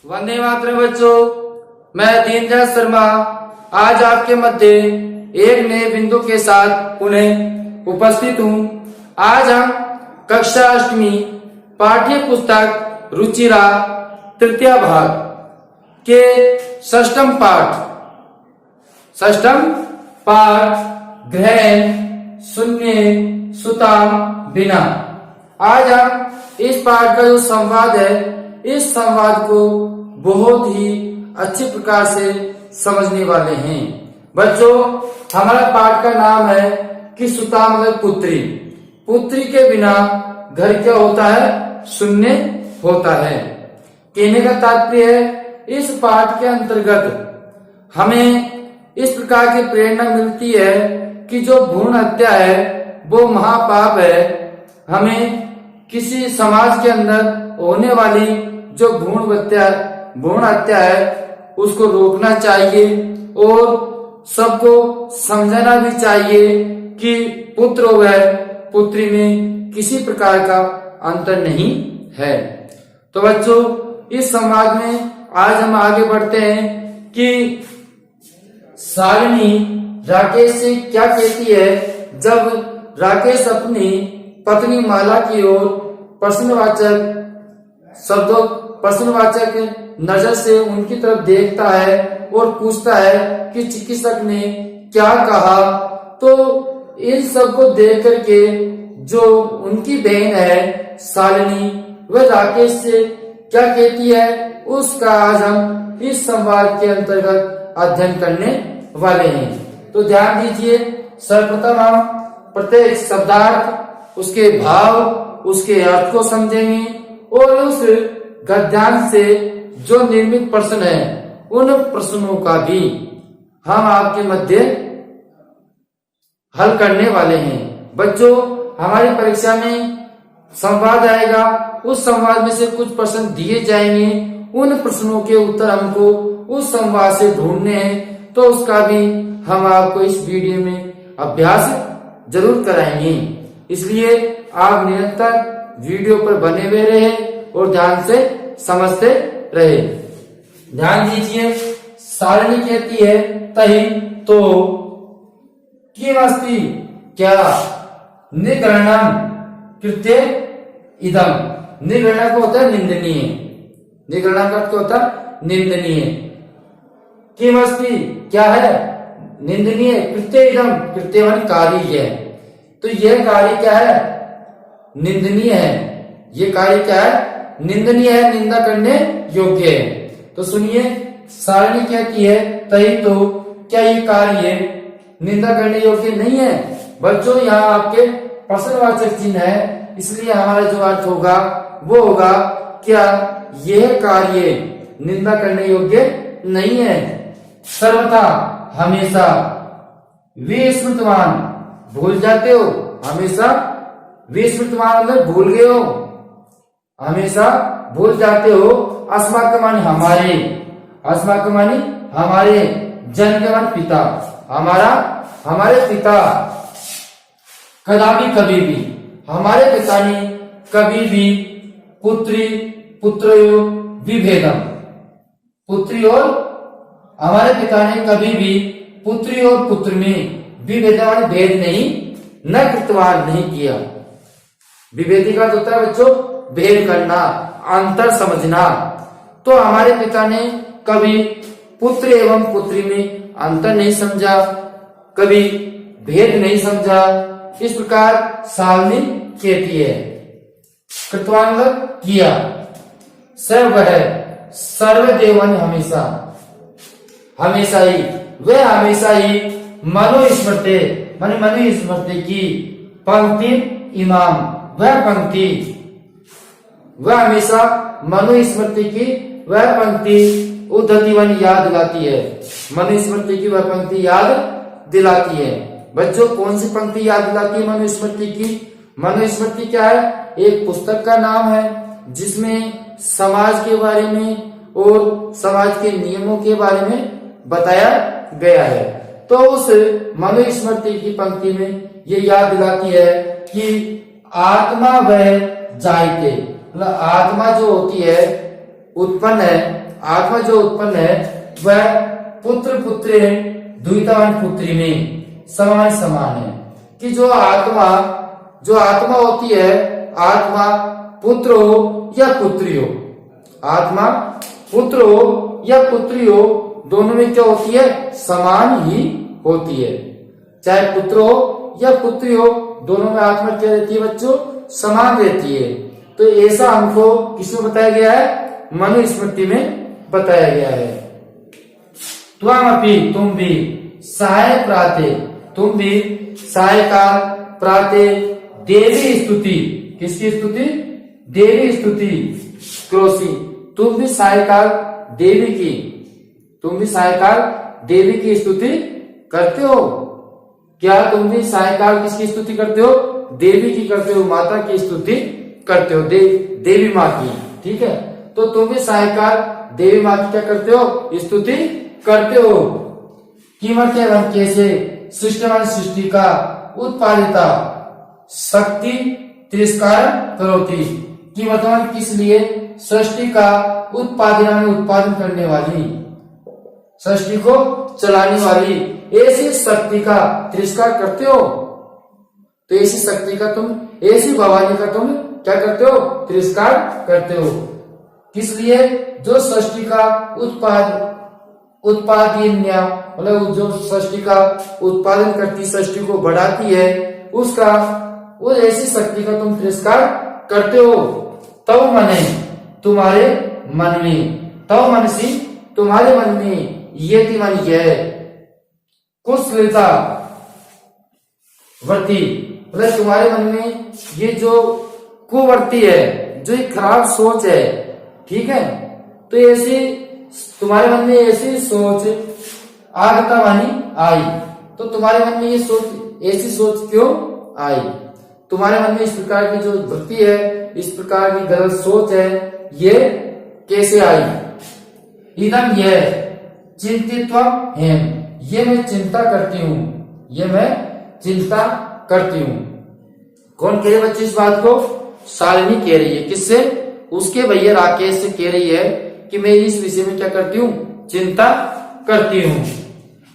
वंदे मातरम बच्चों, मैं दीनदयाल शर्मा आज आपके मध्य एक नए बिंदु के साथ पुनः उपस्थित हूँ। आज हम कक्षा अष्टमी पाठ्य पुस्तक रुचिरा तृतीय भाग के षष्ठम पाठ ग्रहण शून्य सुताम बिना। आज हम इस पाठ का जो संवाद है, इस संवाद को बहुत ही अच्छे प्रकार से समझने वाले हैं। बच्चों, हमारा पाठ का नाम है कि सुता मतलब पुत्री। पुत्री के बिना घर क्या होता है? शून्य होता है। कहने का तात्पर्य है, इस पाठ के अंतर्गत हमें इस प्रकार की प्रेरणा मिलती है कि जो भ्रूण हत्या है वो महापाप है। हमें किसी समाज के अंदर होने वाली जो भ्रूण हत्या है उसको रोकना चाहिए और सबको समझाना भी चाहिए कि पुत्र व पुत्री में किसी प्रकार का अंतर नहीं है। तो बच्चों, इस संवाद में आज हम आगे बढ़ते हैं कि शालिनी राकेश से क्या कहती है। जब राकेश अपनी पत्नी माला की ओर प्रश्नवाचक नजर से उनकी तरफ देखता है और पूछता है कि चिकित्सक ने क्या कहा, तो इन सब को देख करके जो उनकी बहन है शालिनी, वह राकेश से क्या कहती है, उसका आज हम इस संवाद के अंतर्गत अध्ययन करने वाले हैं। तो ध्यान दीजिए, सर्वप्रथम हम प्रत्येक शब्दार्थ, उसके भाव, उसके अर्थ को समझेंगे और उस गद्यांश से जो निर्मित प्रश्न है उन प्रश्नों का भी हम आपके मध्य हल करने वाले हैं। बच्चों, हमारी परीक्षा में संवाद आएगा, उस संवाद में से कुछ प्रश्न दिए जाएंगे। उन प्रश्नों के उत्तर हमको उस संवाद से ढूंढने हैं, तो उसका भी हम आपको इस वीडियो में अभ्यास जरूर कराएंगे। इसलिए आप निरंतर वीडियो पर बने हुए रहे और ध्यान से समझते रहे। ध्यान दीजिए, शालिनी कहती है तही तो किमस्ति क्या निगरणम कृत्य इदम। निगरणा को होता है निंदनीय। निगरणा का अर्थ होता है निंदनीय। किमस्ति क्या है? निंदनीय। कृत्य इदम, कृत्य मान कार्य है। तो यह कार्य क्या है? निंदनीय है। ये कार्य क्या है? निंदनीय है, निंदा करने योग्य है। तो सुनिए, शालिनी कहती है तही तो क्या ये कार्य निंदा करने योग्य नहीं है? बच्चों, यहाँ आपके प्रश्नवाचक चिन्ह है, इसलिए हमारा जो अर्थ होगा वो होगा क्या यह कार्य निंदा करने योग्य नहीं है। सर्वथा हमेशा विस्मृतवान, भूल जाते हो। हमेशा विस्मृतवान मतलब भूल गए हो, हमेशा भूल जाते हो। अस्माकं मानी हमारे, अस्माकं मानी हमारे, जन के मान पिता, हमारे पिता कदापि कभी भी, हमारे पिता ने कभी भी पुत्रों विभेदम, पुत्री और हमारे पिता ने कभी भी पुत्री और पुत्र में विभेदवान भेद न कृतवान नहीं किया। विभेदी का होता है बच्चों भेद करना, अंतर समझना। तो हमारे पिता ने कभी पुत्र एवं पुत्री में अंतर नहीं समझा, कभी भेद नहीं समझा। इस प्रकार शालिनी कहती है। कृतवान किया। सर्व है सर्वदेवन, हमेशा, हमेशा ही, वह हमेशा ही मनुस्मृति माने मनुस्मृति की पंक्ति इमाम, वह पंक्ति, वह हमेशा मनुस्मृति की वह पंक्ति उद्धति वन याद दिलाती है। मनुस्मृति की वह पंक्ति याद दिलाती है। बच्चों, कौन सी पंक्ति याद दिलाती है मनुस्मृति की? मनुस्मृति क्या है? एक पुस्तक का नाम है जिसमें समाज के बारे में और समाज के नियमों के बारे में बताया गया है। तो उस मनुस्मृति की पंक्ति में ये याद दिलाती है कि आत्मा वह जायते, मतलब आत्मा जो होती है उत्पन्न है, आत्मा जो उत्पन्न है वह पुत्र पुत्रे द्वितान पुत्री में समान समान है। कि जो आत्मा होती है, आत्मा पुत्र हो या पुत्री हो, आत्मा पुत्र हो या पुत्री हो, दोनों में क्या होती है, समान ही होती है। चाहे पुत्र हो या पुत्री हो, दोनों में आत्मा क्या रहती है बच्चों, समान रहती है। तो ऐसा हमको किसमें बताया गया है, मनुस्मृति में बताया गया है। त्वमपि तुम भी साय प्राते, तुम भी सायकाल प्राते देवी स्तुति, किसकी स्तुति, देवी स्तुति क्रोसी, तुम भी सायकाल देवी की, तुम भी सायकाल देवी की स्तुति करते हो। क्या तुम भी सायकाल किसकी स्तुति करते हो, देवी की करते हो, माता की स्तुति करते हो, देवी माँ की। ठीक है, तो तुम भी सायकाल देवी माँ की क्या करते हो, स्तुति करते हो। कीमत एवं कैसे सृष्टि का उत्पादिता शक्ति तिरस्कार करोती, की मतलब किस लिए सृष्टि का उत्पादन करने वाली, सृष्टि को चलाने वाली ऐसी शक्ति का तिरस्कार करते हो। तो ऐसी शक्ति का तुम, ऐसी भवानी का तुम क्या करते हो, तिरस्कार करते हो। किस लिए, जो सृष्टि का उत्पादन्या मतलब जो सृष्टि का उत्पादन करती, सृष्टि को बढ़ाती है, उसका वो ऐसी शक्ति का तुम तिरस्कार करते हो। तव मने तुम्हारे मन में, तव मनसी तुम्हारे मन में, ये मन यह कुशलता वर्ती मतलब तुम्हारे मन में ये जो कुवर्ती है, जो एक खराब सोच है, ठीक है, तो ऐसी तुम्हारे मन में ऐसी सोच आगता वानी आई। तो तुम्हारे मन में ये सोच, ऐसी सोच क्यों आई, तुम्हारे मन में इस प्रकार की जो वृत्ति है, इस प्रकार की गलत सोच है, ये कैसे आई। इदम यह चिंतित्व है, ये मैं चिंता करती हूँ, ये मैं चिंता करती हूँ। कौन कह रहे बच्चे इस बात को, शालिनी कह रही है। किससे, उसके भैया राकेश से कह रही है कि मैं इस विषय में क्या करती हूँ, चिंता करती हूँ।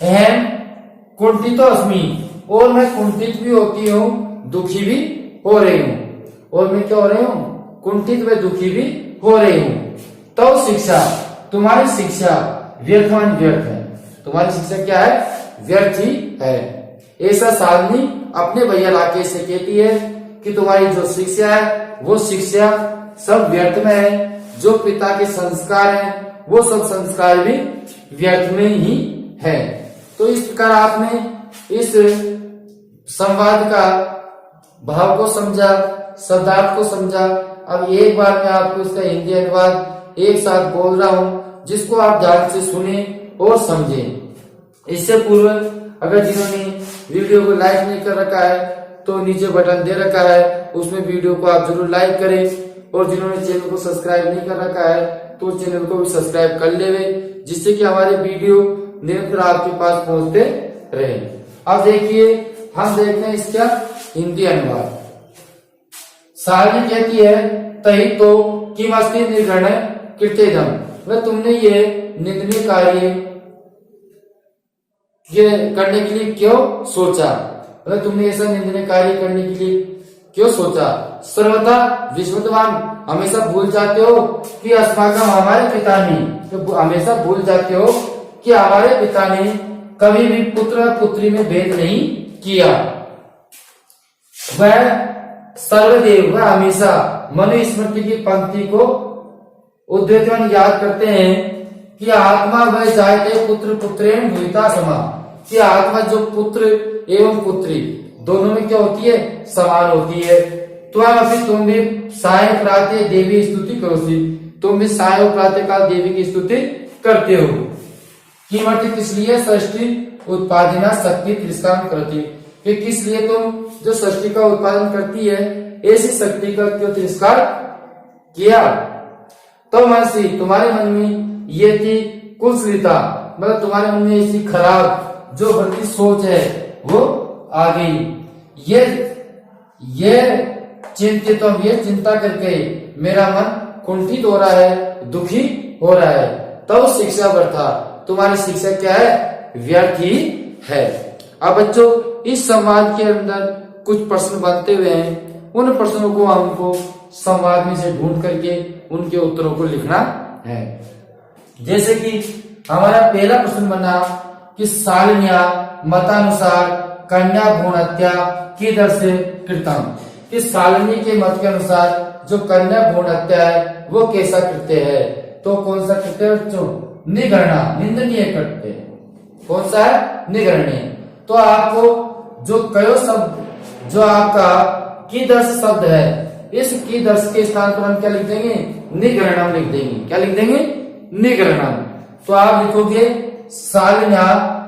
अहम कुंठितो अस्मि, और मैं कुंठित भी होती हूँ, दुखी भी हो रही हूँ, और मैं क्या हो रही हूँ, कुंठित व दुखी भी हो रही हूँ। तो शिक्षा, तुम्हारी शिक्षा व्यर्थवान व्यर्थ है, तुम्हारी शिक्षा क्या है, व्यर्थ ही है। ऐसा शालिनी अपने भैया राकेश से कहती है कि तुम्हारी जो शिक्षा है वो शिक्षा सब व्यर्थ में है, जो पिता के संस्कार हैं वो सब संस्कार भी व्यर्थ में ही है। तो इस प्रकार आपने इस संवाद का भाव को समझा, शब्दार्थ को समझा। अब एक बार मैं आपको इसका हिंदी अनुवाद एक साथ बोल रहा हूँ, जिसको आप ध्यान से सुने और समझें। इससे पूर्व अगर जिन्होंने वीडियो को लाइक नहीं कर रखा है तो नीचे बटन दे रखा है, उसमें वीडियो को आप जरूर लाइक करें, और जिन्होंने चैनल को सब्सक्राइब नहीं कर रखा है तो चैनल को भी सब्सक्राइब कर लेवे, जिससे कि हमारे वीडियो निरंतर आपके पास पहुंचते रहे। अब देखिए हम देखते हैं इसका हिंदी अनुवाद। शालिनी कहती है तही तो किमस्ति निर्गण कृत्येदम, मतलब तुमने ये निंदनीय कार्य ये करने के लिए क्यों सोचा, मतलब तुमने ऐसा निंदनीय कार्य करने के लिए क्यों सोचा। सर्वदा विस्मृतवान, हमेशा भूल जाते हो कि अस्माकम हमारे पिता ने, तो हमेशा भूल जाते हो कि हमारे पिता ने कभी भी पुत्र पुत्री में भेद नहीं किया। वह सर्वदेव, वह हमेशा मनुस्मृति की पंक्ति को उद्धृतवन याद करते हैं कि आत्मा वह जायते पुत्र पुत्रेण भूता समा, कि आत्मा जो पुत्र एवं पुत्री दोनों में क्या होती है, समान होती है। तुम भी साय प्रातः देवी स्तुति करोसी, तुम भी साय और प्रातः काल देवी की स्तुति करते हो। कीमत किस लिए, सृष्टि उत्पादना शक्ति तिरस्कार करती, कि किस लिए तुम जो सृष्टि का उत्पादन करती है ऐसी शक्ति का क्यों तिरस्कार किया। तो मनसी, तुम्हारे मन में ये थी कुशलता, मतलब तुम्हारे मन में ऐसी खराब जो भक्ति सोच है वो आ गई। ये चिंतित, ये चिंता करके मेरा मन कुंठित हो रहा है, दुखी हो रहा है। तब शिक्षा व्यर्था, तुम्हारी शिक्षा क्या है, व्यर्थ ही है। अब बच्चों इस संवाद के अंदर कुछ प्रश्न बनते हुए हैं, उन प्रश्नों को हमको संवाद में से ढूंढ करके उनके उत्तरों को लिखना है। जैसे कि हमारा पहला प्रश्न बना कि शालिन्या मतानुसार कन्या भ्रूण हत्या की दर से कृतम, कि शालिनी के मत के अनुसार जो कन्या भ्रूण हत्या है वो कैसा कृत्य है, तो कौन सा कृत्य है बच्चों, निगणना, निंदनीय कृत्य। कौन सा है, निगणनीय। तो आपको जो कयो शब्द, जो आपका कीदर्श शब्द है, इस कीदर्श के स्थान पर हम क्या लिख देंगे, निगणनम लिख देंगे। क्या लिख देंगे, निगणनम। तो आप लिखोगे शालिन्या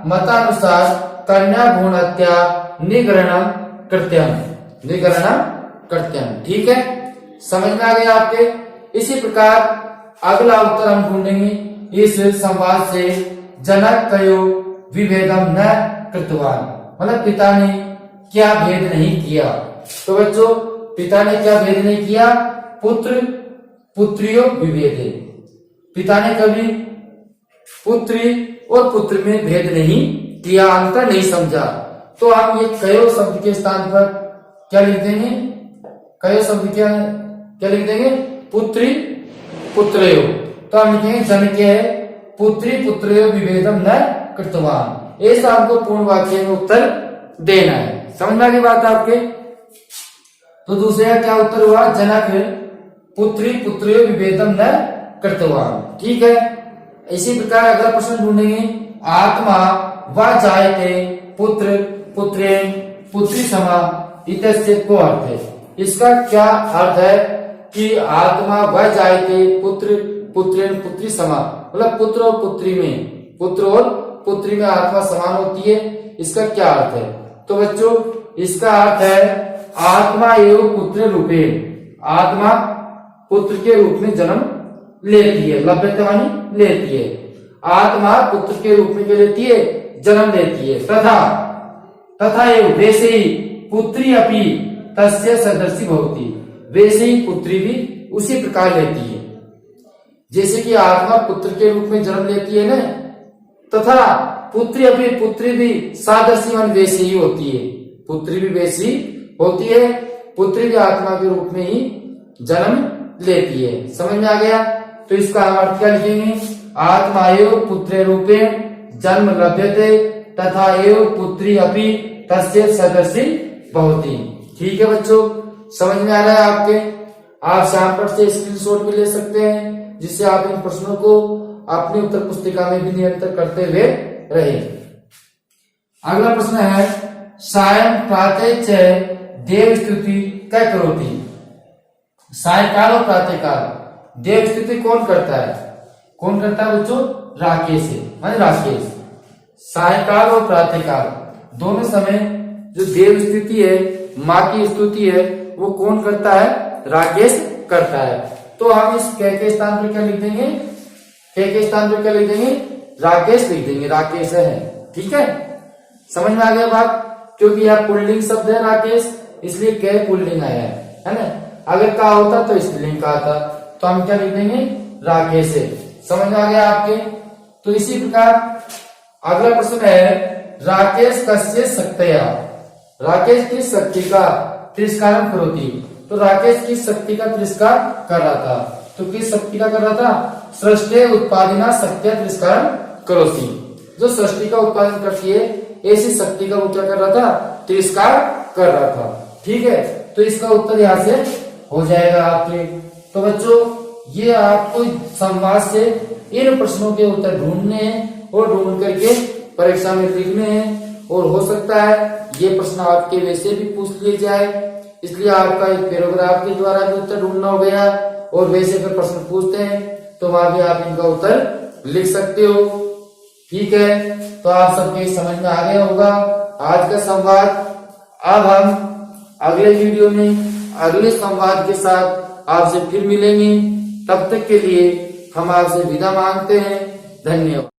मतानुसार कन्या भ्रूण हत्या निगणनम कृत्यम, निगणनम कृत्यम। ठीक है, समझ में आ गया आपके। इसी प्रकार अगला उत्तर हम ढूंढेंगे इस संवाद से, जनक कयो विभेदम न कृतवान, मतलब पिता ने क्या भेद नहीं किया। तो बच्चों पिता ने क्या भेद नहीं किया, पुत्र पुत्रियों विभेदे, पिता ने कभी पुत्री और पुत्र में भेद नहीं किया, अंतर नहीं समझा। तो हम ये कयो शब्द के स्थान पर क्या लिख देंगे, कयो शब्द क्या लिख देंगे, पुत्री पुत्रयो। तो हम लिखेंगे जन क्या है, पुत्री पुत्रयो विभेदम न कृतवान। ऐसा हमको पूर्ण वाक्य में उत्तर देना है। समझ में आ गई बात आपके। तो दूसरे का क्या उत्तर हुआ, जनक पुत्री पुत्रियो विभेदम न कृतवान। ठीक है, इसी प्रकार अगला प्रश्न ढूंढेंगे, आत्मा व जायते पुत्र पुत्रेण पुत्री समा इत्यस्य को अर्थ है। इसका क्या अर्थ है कि आत्मा व जायते पुत्र पुत्रेण पुत्री समा, मतलब पुत्र और पुत्री में, पुत्र और पुत्री में आत्मा समान होती है। इसका क्या अर्थ है, तो बच्चों इसका अर्थ है आत्मा एवं पुत्र रूपे, आत्मा पुत्र के रूप में जन्म लेती है, लभ्यमानी लेती है। आत्मा पुत्र के रूप में क्या लेती है, जन्म लेती है। तथा एवं वैसे ही पुत्री अपि तस्य सदृशी भवति, वैसे ही पुत्री भी उसी प्रकार लेती है। जैसे कि आत्मा पुत्र के रूप में जन्म लेती है ना, तथा पुत्री अपनी, पुत्री भी सादृशी मन वैसे ही होती है, पुत्री भी वैसी होती है, पुत्री भी आत्मा के रूप में ही जन्म लेती है। समझ में आ गया। तो इसका हम अर्थ क्या लिखेंगे, आत्मा एव पुत्र रूपे जन्म लभ्यते तथा एव पुत्री अपि तस्य सदृशी भवति। ठीक है बच्चों, समझ में आ रहा है आपके। आप शाम पर से स्क्रीनशॉट भी ले सकते हैं, जिससे आप इन प्रश्नों को अपनी उत्तर पुस्तिका में भी निरंतर करते हुए रहे। अगला प्रश्न है, सायं प्रातः च देव स्तुति कै करोति, सायकाल और प्रातःकाल देव स्तुति कौन करता है, कौन करता है बच्चों, राकेश है, माने राकेश। सायकाल और प्रातःकाल दोनों समय जो देव स्तुति है, माँ की स्तुति है, वो कौन करता है, राकेश करता है। तो हम इस कै के स्थान पर क्या लिख देंगे, कै के स्थान पर क्या लिख देंगे, राकेश लिख देंगे, राकेश है। ठीक है, समझ में आ गया बात। क्योंकि यह पुल्लिंग शब्द है राकेश, इसलिए कै पुल्लिंग आया है ना। अगर का होता तो स्त्रीलिंग का आता, तो हम क्या लिख देंगे, राकेश है। समझ में आ गया आपके। तो इसी प्रकार अगला प्रश्न है, राकेश कस्य शक्तया, राकेश किस शक्ति का तिरस्कार करोति। तो राकेश किस शक्ति का तिरस्कार कर रहा था, तो किस शक्ति का कर रहा था, सृष्टि उत्पादना शक्तिया तिरस्कार करोति, जो सृष्टि का उत्पादन करती है ऐसी शक्ति का वो क्या कर रहा था, तिरस्कार कर रहा था। ठीक है, तो इसका उत्तर यहाँ से हो जाएगा आपके। तो बच्चों ये आपको संवाद से इन प्रश्नों के उत्तर ढूंढने हैं और ढूंढ करके परीक्षा में लिखने हैं। और हो सकता है ये प्रश्न आपके वैसे भी पूछ लिए जाए, इसलिए आपका एक पैराग्राफ के द्वारा भी उत्तर ढूंढना हो गया, और वैसे फिर प्रश्न पूछते हैं तो वहां भी आप इनका उत्तर लिख सकते हो। ठीक है, तो आप सबके समझ में आ गया होगा आज का संवाद। अब हम अगले वीडियो में अगले संवाद के साथ आपसे फिर मिलेंगे। तब तक के लिए हम आपसे विदा मांगते हैं। धन्यवाद।